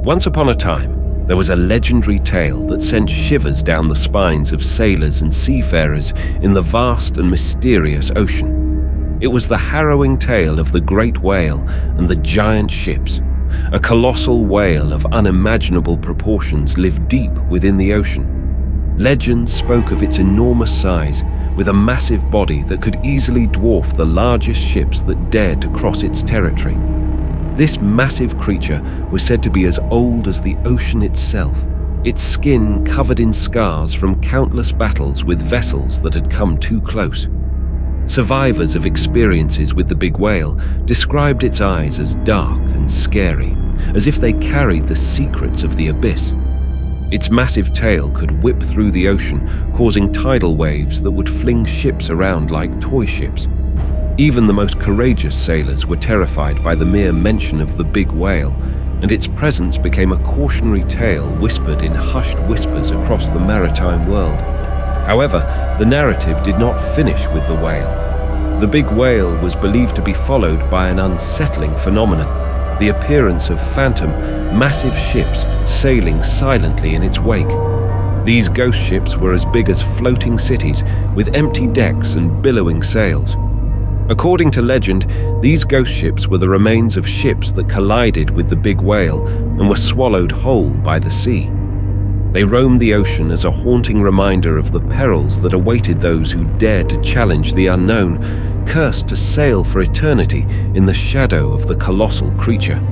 Once upon a time, there was a legendary tale that sent shivers down the spines of sailors and seafarers in the vast and mysterious ocean. It was the harrowing tale of the great whale and the giant ships. A colossal whale of unimaginable proportions lived deep within the ocean. Legends spoke of its enormous size, with a massive body that could easily dwarf the largest ships that dared to cross its territory. This massive creature was said to be as old as the ocean itself, its skin covered in scars from countless battles with vessels that had come too close. Survivors of experiences with the big whale described its eyes as dark and scary, as if they carried the secrets of the abyss. Its massive tail could whip through the ocean, causing tidal waves that would fling ships around like toy ships. Even the most courageous sailors were terrified by the mere mention of the big whale, and its presence became a cautionary tale whispered in hushed whispers across the maritime world. However, the narrative did not finish with the whale. The big whale was believed to be followed by an unsettling phenomenon: the appearance of phantom, massive ships sailing silently in its wake. These ghost ships were as big as floating cities, with empty decks and billowing sails. According to legend, these ghost ships were the remains of ships that collided with the big whale and were swallowed whole by the sea. They roamed the ocean as a haunting reminder of the perils that awaited those who dared to challenge the unknown, cursed to sail for eternity in the shadow of the colossal creature.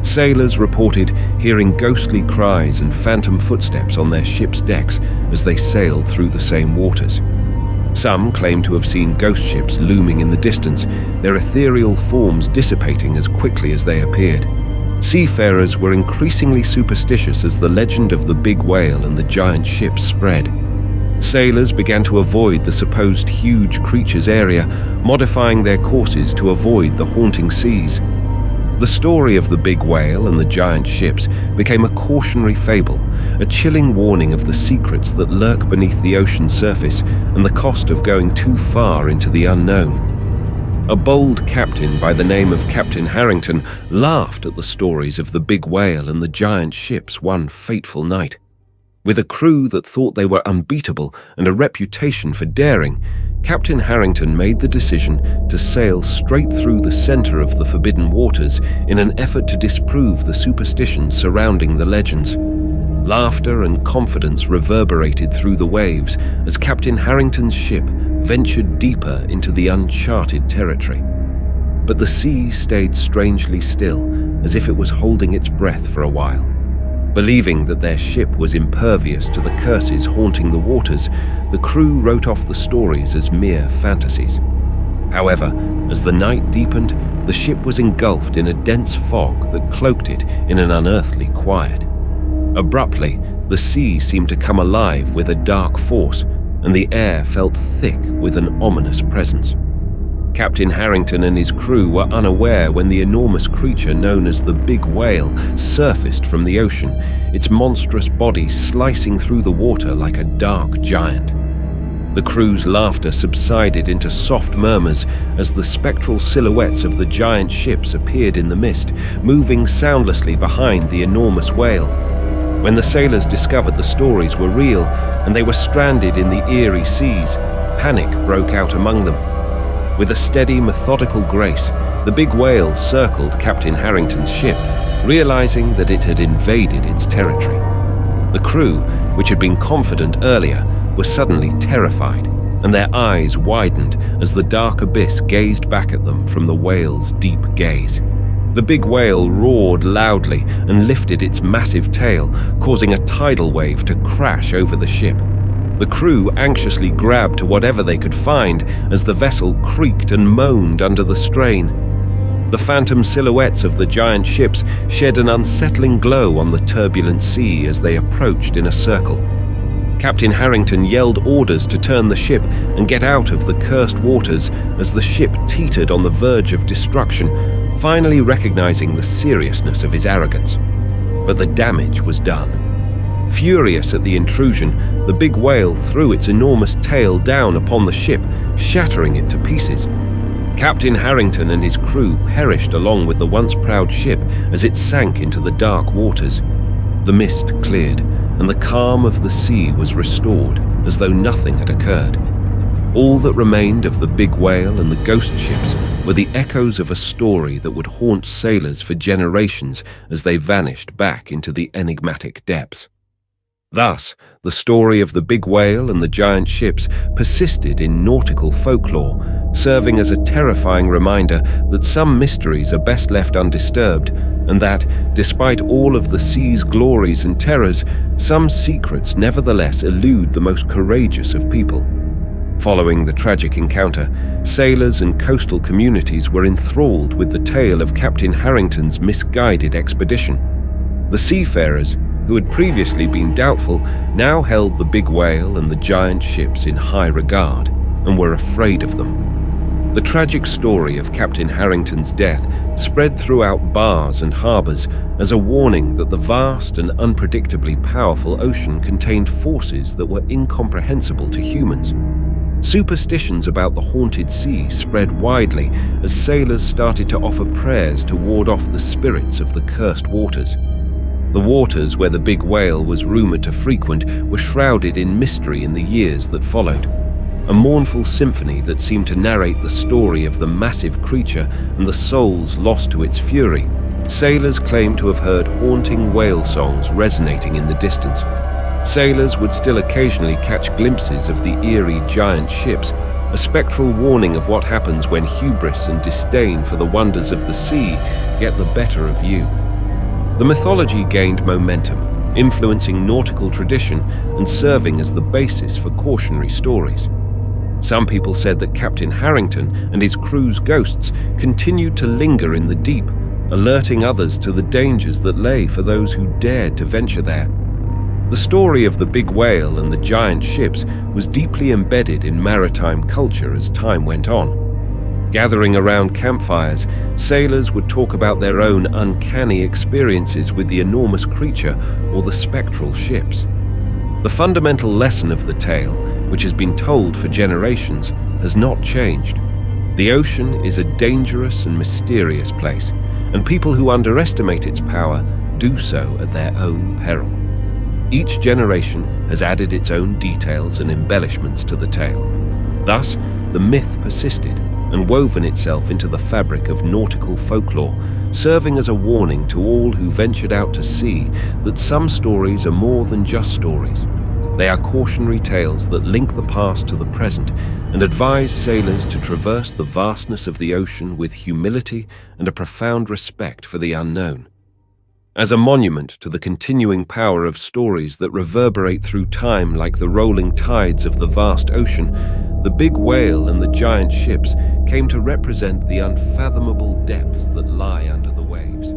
Sailors reported hearing ghostly cries and phantom footsteps on their ship's decks as they sailed through the same waters. Some claim to have seen ghost ships looming in the distance, their ethereal forms dissipating as quickly as they appeared. Seafarers were increasingly superstitious as the legend of the big whale and the giant ships spread. Sailors began to avoid the supposed huge creature's area, modifying their courses to avoid the haunting seas. The story of the big whale and the giant ships became a cautionary fable, a chilling warning of the secrets that lurk beneath the ocean's surface and the cost of going too far into the unknown. A bold captain by the name of Captain Harrington laughed at the stories of the big whale and the giant ships one fateful night. With a crew that thought they were unbeatable and a reputation for daring, Captain Harrington made the decision to sail straight through the center of the forbidden waters in an effort to disprove the superstitions surrounding the legends. Laughter and confidence reverberated through the waves as Captain Harrington's ship ventured deeper into the uncharted territory. But the sea stayed strangely still, as if it was holding its breath for a while. Believing that their ship was impervious to the curses haunting the waters, the crew wrote off the stories as mere fantasies. However, as the night deepened, the ship was engulfed in a dense fog that cloaked it in an unearthly quiet. Abruptly, the sea seemed to come alive with a dark force, and the air felt thick with an ominous presence. Captain Harrington and his crew were unaware when the enormous creature known as the big whale surfaced from the ocean, its monstrous body slicing through the water like a dark giant. The crew's laughter subsided into soft murmurs as the spectral silhouettes of the giant ships appeared in the mist, moving soundlessly behind the enormous whale. When the sailors discovered the stories were real and they were stranded in the eerie seas, panic broke out among them. With a steady, methodical grace, the big whale circled Captain Harrington's ship, realizing that it had invaded its territory. The crew, which had been confident earlier, were suddenly terrified, and their eyes widened as the dark abyss gazed back at them from the whale's deep gaze. The big whale roared loudly and lifted its massive tail, causing a tidal wave to crash over the ship. The crew anxiously grabbed to whatever they could find as the vessel creaked and moaned under the strain. The phantom silhouettes of the giant ships shed an unsettling glow on the turbulent sea as they approached in a circle. Captain Harrington yelled orders to turn the ship and get out of the cursed waters as the ship teetered on the verge of destruction, finally recognizing the seriousness of his arrogance. But the damage was done. Furious at the intrusion, the big whale threw its enormous tail down upon the ship, shattering it to pieces. Captain Harrington and his crew perished along with the once proud ship as it sank into the dark waters. The mist cleared, and the calm of the sea was restored as though nothing had occurred. All that remained of the big whale and the ghost ships were the echoes of a story that would haunt sailors for generations as they vanished back into the enigmatic depths. Thus, the story of the big whale and the giant ships persisted in nautical folklore, serving as a terrifying reminder that some mysteries are best left undisturbed, and that, despite all of the sea's glories and terrors, some secrets nevertheless elude the most courageous of people. Following the tragic encounter, sailors and coastal communities were enthralled with the tale of Captain Harrington's misguided expedition. The seafarers, who had previously been doubtful, now held the big whale and the giant ships in high regard and were afraid of them. The tragic story of Captain Harrington's death spread throughout bars and harbors as a warning that the vast and unpredictably powerful ocean contained forces that were incomprehensible to humans. Superstitions about the haunted sea spread widely as sailors started to offer prayers to ward off the spirits of the cursed waters. The waters where the big whale was rumored to frequent were shrouded in mystery in the years that followed. A mournful symphony that seemed to narrate the story of the massive creature and the souls lost to its fury. Sailors claimed to have heard haunting whale songs resonating in the distance. Sailors would still occasionally catch glimpses of the eerie giant ships, a spectral warning of what happens when hubris and disdain for the wonders of the sea get the better of you. The mythology gained momentum, influencing nautical tradition and serving as the basis for cautionary stories. Some people said that Captain Harrington and his crew's ghosts continued to linger in the deep, alerting others to the dangers that lay for those who dared to venture there. The story of the big whale and the giant ships was deeply embedded in maritime culture as time went on. Gathering around campfires, sailors would talk about their own uncanny experiences with the enormous creature or the spectral ships. The fundamental lesson of the tale, which has been told for generations, has not changed. The ocean is a dangerous and mysterious place, and people who underestimate its power do so at their own peril. Each generation has added its own details and embellishments to the tale. Thus, the myth persisted and woven itself into the fabric of nautical folklore, serving as a warning to all who ventured out to sea that some stories are more than just stories. They are cautionary tales that link the past to the present and advise sailors to traverse the vastness of the ocean with humility and a profound respect for the unknown. As a monument to the continuing power of stories that reverberate through time like the rolling tides of the vast ocean, the big whale and the giant ships came to represent the unfathomable depths that lie under the waves.